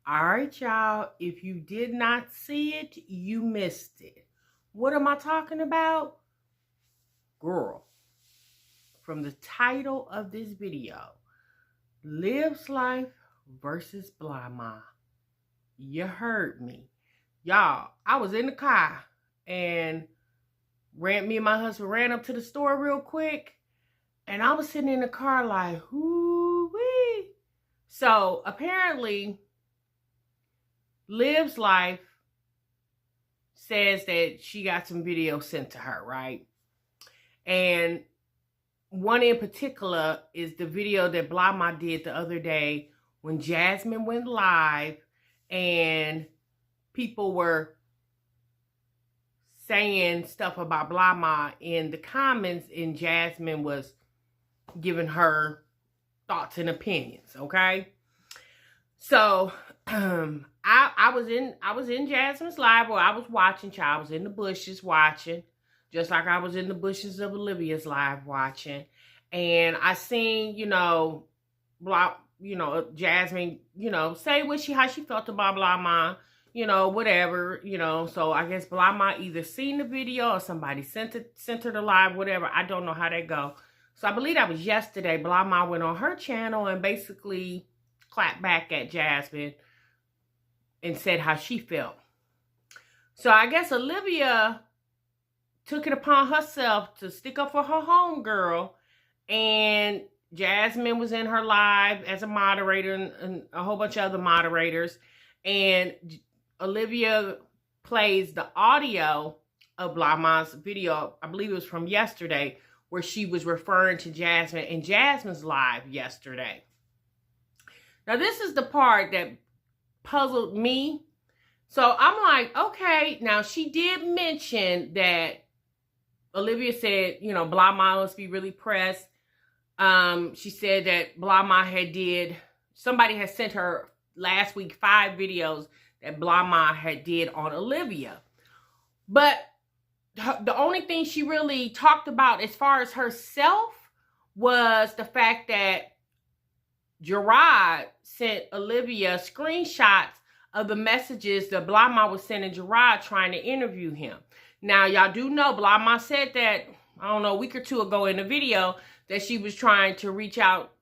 All right, y'all. If you did not see it, you missed it. What am I talking about? Girl, from the title of this video, Lives Life versus BLAHMOM. You heard me. Y'all, I was in the car and me and my husband ran up to the store real quick. And I was sitting in the car like, whoo-wee. So apparently, Liv's Life says that she got some video sent to her, right? And one in particular is the video that BLAHMOM did the other day when Jasmine went live and people were saying stuff about BLAHMOM in the comments, and Jasmine was giving her thoughts and opinions, okay? So I was in Jasmine's live, or I was watching, child. I was in the bushes watching, just like I was in the bushes of Olivia's live watching. And I seen, Jasmine, say how she felt about BLAHMOM, whatever, So I guess BLAHMOM either seen the video or somebody sent her the live, whatever. I don't know how that go. So I believe that was yesterday. BLAHMOM went on her channel and basically clapped back at Jasmine and said how she felt. So I guess Olivia took it upon herself to stick up for her homegirl, and Jasmine was in her live as a moderator and a whole bunch of other moderators, and Olivia plays the audio of BLAHMOM's video. I believe it was from yesterday, where she was referring to Jasmine in Jasmine's live yesterday. Now, this is the part that puzzled me. So I'm like, okay, now she did mention that Olivia said, BLAHMOM must be really pressed. She said that BLAHMOM somebody had sent her last week 5 videos that BLAHMOM had did on Olivia. But the only thing she really talked about as far as herself was the fact that Gerard sent Olivia screenshots of the messages that BLAHMOM was sending Gerard trying to interview him. Now, y'all do know BLAHMOM said that, I don't know, a week or two ago in the video, that she was trying to reach out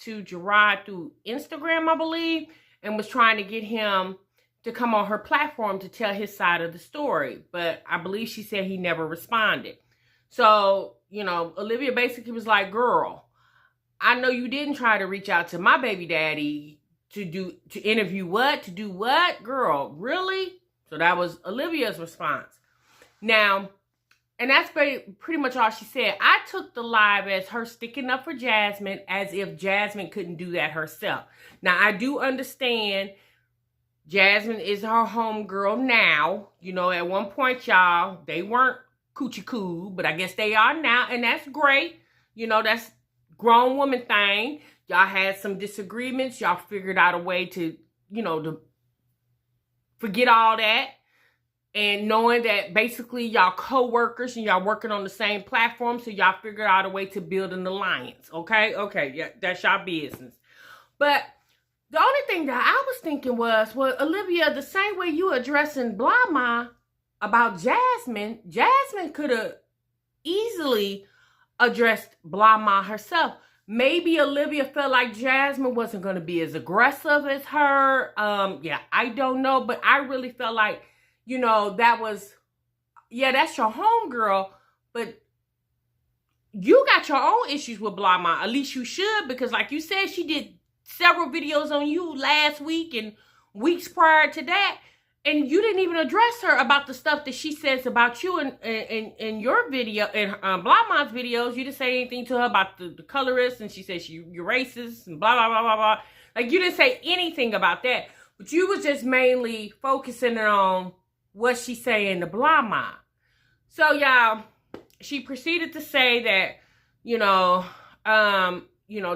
to Gerard through Instagram, I believe, and was trying to get him to come on her platform to tell his side of the story. But I believe she said he never responded. So, Olivia basically was like, girl, I know you didn't try to reach out to my baby daddy to interview what? To do what? Girl, really? So that was Olivia's response. Now, and that's pretty much all she said. I took the live as her sticking up for Jasmine, as if Jasmine couldn't do that herself. Now, I do understand Jasmine is her homegirl now. At one point, y'all, they weren't coochie cool, but I guess they are now, and that's great. That's grown woman thing. Y'all had some disagreements. Y'all figured out a way to, to forget all that. And knowing that basically y'all co-workers and y'all working on the same platform, so y'all figured out a way to build an alliance. Okay? Okay, yeah, that's y'all business. But the only thing that I was thinking was, well, Olivia, the same way you addressing BLAHMOM about Jasmine, Jasmine could have easily addressed BLAHMOM herself. Maybe Olivia felt like Jasmine wasn't going to be as aggressive as her. Yeah, I don't know. But I really felt like, that was, yeah, that's your homegirl. But you got your own issues with BLAHMOM. At least you should, because like you said, she did several videos on you last week and weeks prior to that, and you didn't even address her about the stuff that she says about you in your video, in BLAHMOM's videos. You didn't say anything to her about the colorist, and she said you're racist and blah, blah, blah, blah, blah. Like, you didn't say anything about that, but you was just mainly focusing on what she's saying to BLAHMOM. So, y'all, she proceeded to say that,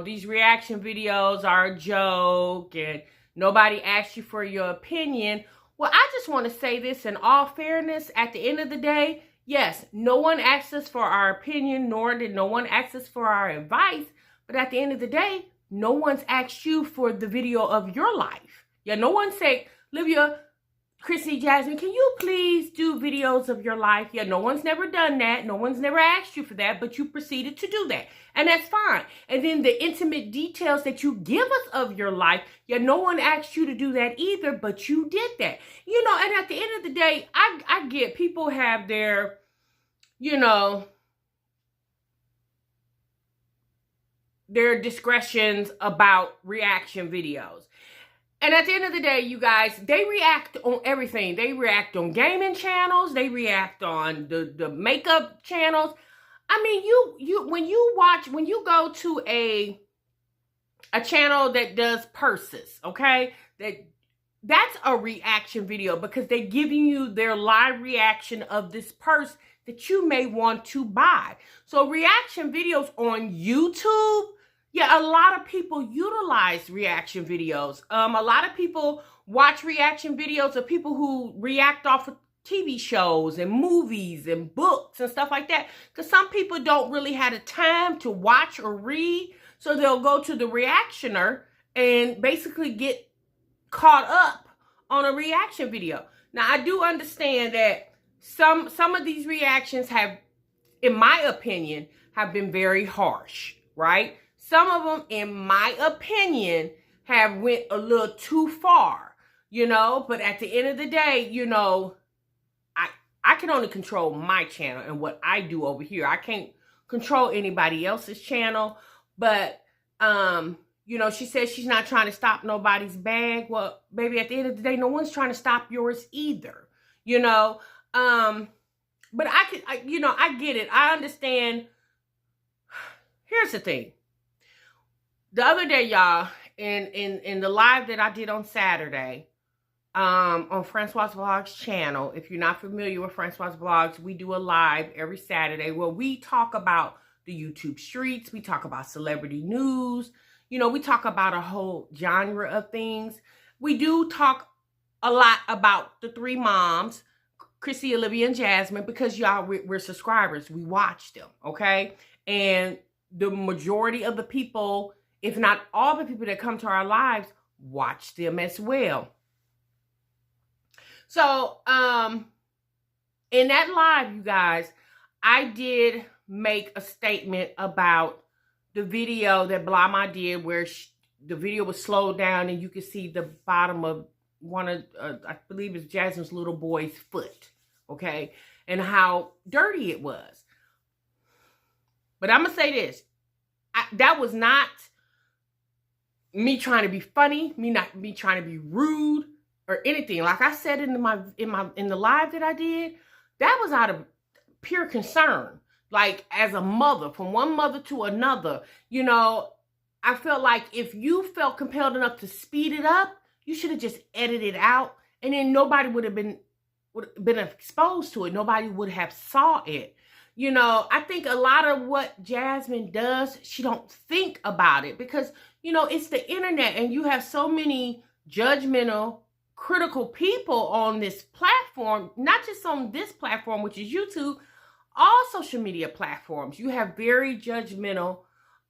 these reaction videos are a joke and nobody asked you for your opinion. Well, I just want to say this in all fairness. At the end of the day, yes, no one asked us for our opinion, nor did no one ask us for our advice. But at the end of the day, no one's asked you for the video of your life. Yeah, no one said, Olivia, Chrissy, Jasmine, can you please do videos of your life? Yeah, no one's never done that. No one's never asked you for that, but you proceeded to do that. And that's fine. And then the intimate details that you give us of your life, yeah, no one asked you to do that either, but you did that. You know, and at the end of the day, I get people have their, you know, their discretions about reaction videos. And at the end of the day, you guys, they react on everything. They react on gaming channels. They react on the makeup channels. I mean, when you go to a channel that does purses, okay? That's a reaction video because they're giving you their live reaction of this purse that you may want to buy. So reaction videos on YouTube, yeah, a lot of people utilize reaction videos. A lot of people watch reaction videos of people who react off of TV shows and movies and books and stuff like that. Because some people don't really have the time to watch or read. So they'll go to the reactioner and basically get caught up on a reaction video. Now, I do understand that some of these reactions have, in my opinion, have been very harsh, right? Some of them, in my opinion, have went a little too far, you know, but at the end of the day, you know, I can only control my channel and what I do over here. I can't control anybody else's channel, but, you know, she says she's not trying to stop nobody's bag. Well, baby, at the end of the day, no one's trying to stop yours either, you know, but you know, I get it. I understand. Here's the thing. The other day, y'all, in the live that I did on Saturday, on Francois Vlogs channel, if you're not familiar with Francois Vlogs, we do a live every Saturday where we talk about the YouTube streets, we talk about celebrity news, you know, we talk about a whole genre of things. We do talk a lot about the three moms, Chrissy, Olivia, and Jasmine, because y'all, we're subscribers. We watch them, okay? And the majority of the people, if not all the people that come to our lives, watch them as well. So, in that live, you guys, I did make a statement about the video that BLAHMOM did where the video was slowed down and you could see the bottom of one of, I believe it's Jasmine's little boy's foot, okay? And how dirty it was. But I'm going to say this. That was not me trying to be funny, me trying to be rude or anything. Like I said in the live that I did, that was out of pure concern. Like as a mother, from one mother to another, you know, I felt like if you felt compelled enough to speed it up, you should have just edited it out, and then nobody would have been exposed to it. Nobody would have saw it. You know, I think a lot of what Jasmine does, she don't think about it because, you know, it's the internet and you have so many judgmental, critical people on this platform, not just on this platform, which is YouTube, all social media platforms. You have very judgmental,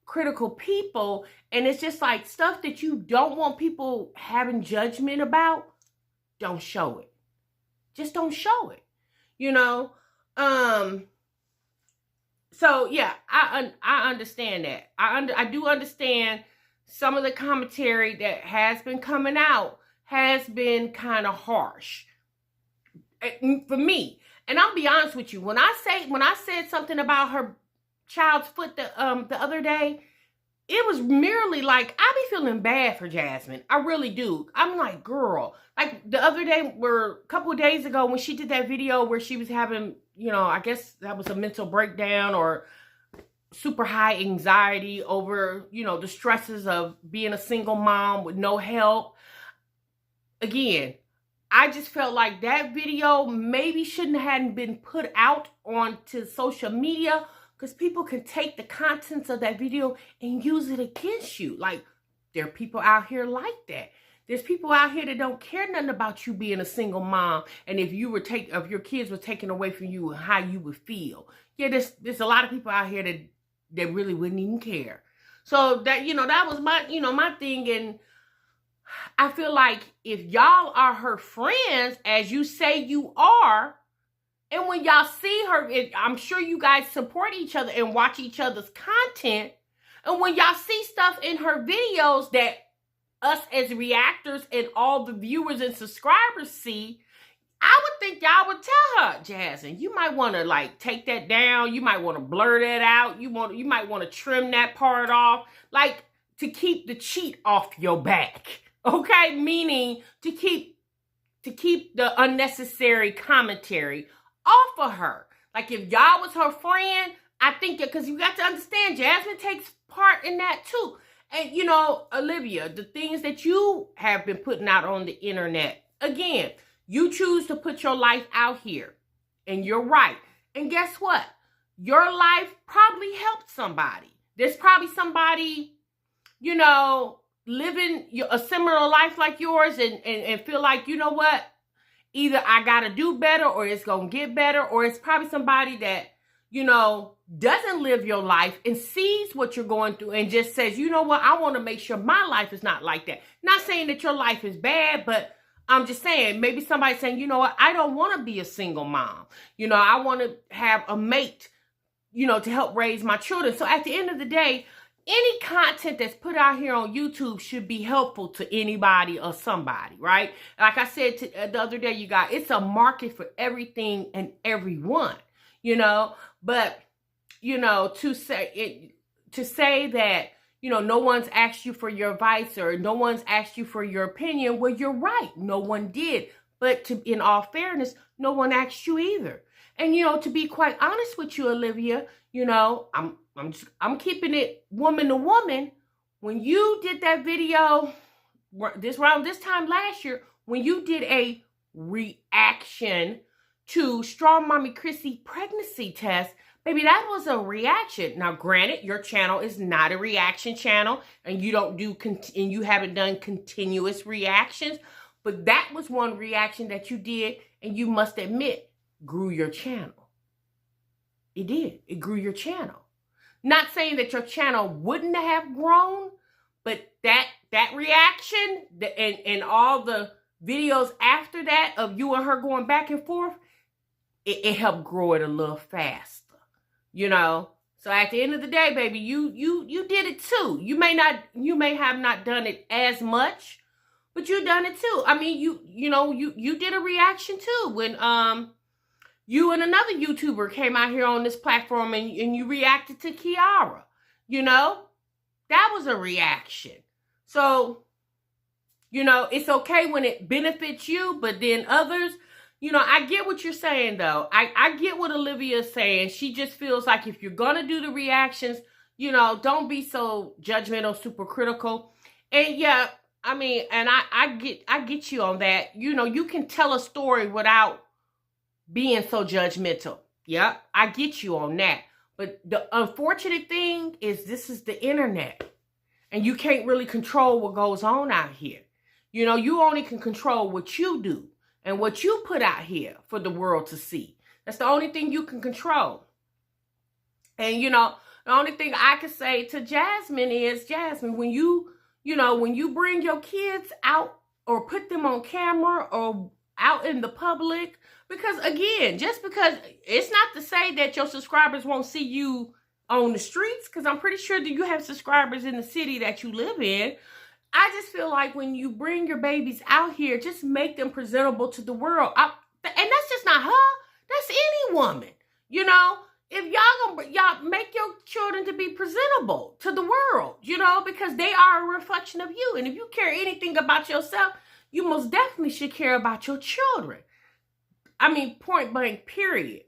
critical people, and it's just like stuff that you don't want people having judgment about, don't show it. Just don't show it, you know? So yeah, I understand that. I do understand some of the commentary that has been coming out has been kind of harsh for me. And I'll be honest with you, when I said something about her child's foot the other day, it was merely like, I be feeling bad for Jasmine. I really do. I'm like, girl, like the other day, a couple of days ago when she did that video where she was having, you know, I guess that was a mental breakdown or super high anxiety over, you know, the stresses of being a single mom with no help. Again, I just felt like that video maybe hadn't been put out onto social media because people can take the contents of that video and use it against you. Like, there are people out here like that. There's people out here that don't care nothing about you being a single mom and if your kids were taken away from you and how you would feel. Yeah, there's a lot of people out here that really wouldn't even care. So that, you know, that was my thing. And I feel like if y'all are her friends, as you say you are, and when y'all see her, I'm sure you guys support each other and watch each other's content. And when y'all see stuff in her videos that us as reactors and all the viewers and subscribers see, I would think y'all would tell her, Jasmine, you might want to like take that down. You might want to blur that out. You might want to trim that part off, like to keep the cheat off your back. Okay, meaning to keep the unnecessary commentary off of her. Like if y'all was her friend, I think that, because you got to understand, Jasmine takes part in that too. And you know, Olivia, the things that you have been putting out on the internet, again, you choose to put your life out here, and you're right. And guess what? Your life probably helped somebody. There's probably somebody, you know, living a similar life like yours and feel like, you know what? Either I got to do better or it's going to get better, or it's probably somebody that, you know, doesn't live your life and sees what you're going through and just says, you know what? I want to make sure my life is not like that. Not saying that your life is bad, but I'm just saying, maybe somebody saying, you know what, I don't want to be a single mom. You know, I want to have a mate, you know, to help raise my children. So at the end of the day, any content that's put out here on YouTube should be helpful to anybody or somebody, right? Like I said the other day, you guys, it's a market for everything and everyone, you know. But, you know, to say that, you know, no one's asked you for your advice or no one's asked you for your opinion. Well, you're right. No one did. But in all fairness, no one asked you either. And, you know, to be quite honest with you, Olivia, you know, I'm keeping it woman to woman. When you did that video this time last year, when you did a reaction to Strong Mommy Chrissy pregnancy test, baby, that was a reaction. Now, granted, your channel is not a reaction channel, and you don't do and you haven't done continuous reactions, but that was one reaction that you did, and you must admit, grew your channel. It did. It grew your channel. Not saying that your channel wouldn't have grown, but that reaction and all the videos after that of you and her going back and forth, it helped grow it a little faster. You know, so at the end of the day, baby, you did it too. You may have not done it as much, but you done it too. I mean, you did a reaction too when you and another YouTuber came out here on this platform and you reacted to Kiara. You know, that was a reaction. So, you know, it's okay when it benefits you, but then others. You know, I get what you're saying, though. I get what Olivia is saying. She just feels like if you're going to do the reactions, you know, don't be so judgmental, super critical. And yeah, I mean, and I get you on that. You know, you can tell a story without being so judgmental. Yeah, I get you on that. But the unfortunate thing is this is the internet. And you can't really control what goes on out here. You know, you only can control what you do. And what you put out here for the world to see. That's the only thing you can control. And, you know, the only thing I can say to Jasmine is, Jasmine, when you bring your kids out or put them on camera or out in the public, because, again, just because it's not to say that your subscribers won't see you on the streets, because I'm pretty sure that you have subscribers in the city that you live in. I just feel like when you bring your babies out here, just make them presentable to the world. And that's just not her. That's any woman. You know, if y'all make your children to be presentable to the world, you know, because they are a reflection of you. And if you care anything about yourself, you most definitely should care about your children. I mean, point blank, period.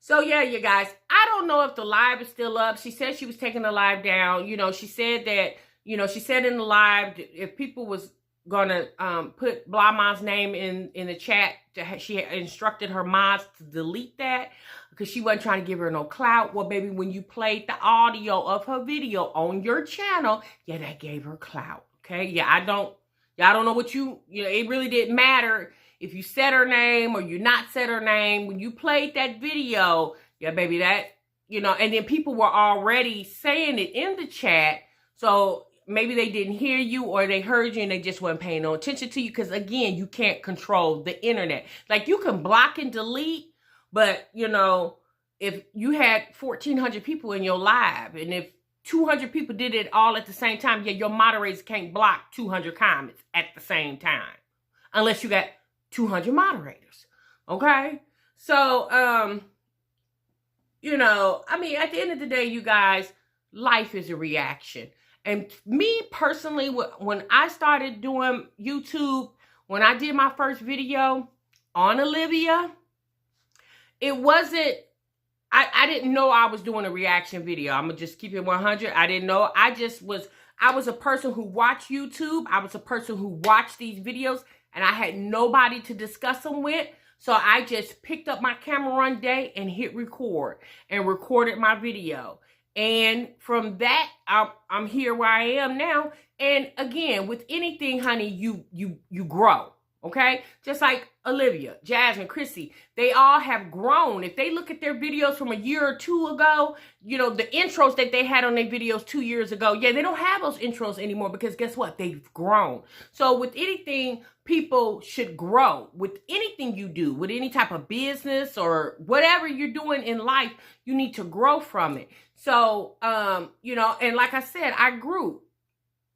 So, yeah, you guys, I don't know if the live is still up. She said she was taking the live down. You know, she said that, you know, she said in the live, if people was going to put BLAHMOM's name in the chat, she instructed her mods to delete that because she wasn't trying to give her no clout. Well, baby, when you played the audio of her video on your channel, yeah, that gave her clout, okay? Yeah, y'all don't know what you know, it really didn't matter if you said her name or you not said her name. When you played that video, yeah, baby, that, you know, and then people were already saying it in the chat. So maybe they didn't hear you, or they heard you and they just weren't paying no attention to you. Because again, you can't control the internet. Like, you can block and delete, but you know, if you had 1,400 people in your live, and if 200 people did it all at the same time, yeah, your moderators can't block 200 comments at the same time, unless you got 200 moderators. Okay? So, you know, I mean, at the end of the day, you guys, life is a reaction. And me personally, when I started doing YouTube, when I did my first video on Olivia, it wasn't, I didn't know I was doing a reaction video. I'm going to just keep it 100. I didn't know. I was a person who watched YouTube. I was a person who watched these videos, and I had nobody to discuss them with. So I just picked up my camera one day and hit record and recorded my video. And from that, I'm here where I am now. And again, with anything, honey, you grow. Okay? Just like Olivia, Jasmine, Chrissy, they all have grown. If they look at their videos from a year or two ago, you know, the intros that they had on their videos 2 years ago, yeah, they don't have those intros anymore, because guess what? They've grown. So with anything, people should grow. With anything you do, with any type of business or whatever you're doing in life, you need to grow from it. So, you know, and like I said, I grew.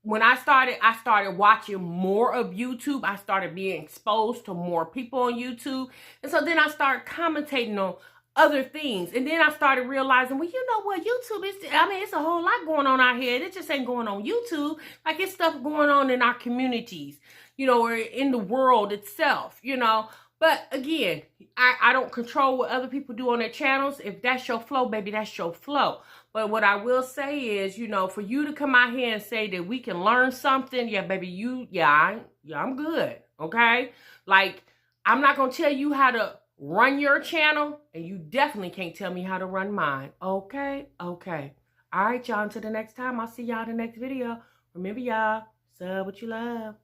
When I started watching more of YouTube. I started being exposed to more people on YouTube. And so then I started commentating on other things. And then I started realizing, well, you know what? YouTube is, I mean, it's a whole lot going on out here. It just ain't going on YouTube. Like, it's stuff going on in our communities, you know, or in the world itself, you know. But again, I don't control what other people do on their channels. If that's your flow, baby, that's your flow. But what I will say is, you know, for you to come out here and say that we can learn something, yeah, baby, I'm good, okay? Like, I'm not going to tell you how to run your channel, and you definitely can't tell me how to run mine, okay? Okay. All right, y'all, until the next time, I'll see y'all in the next video. Remember, y'all, sub what you love.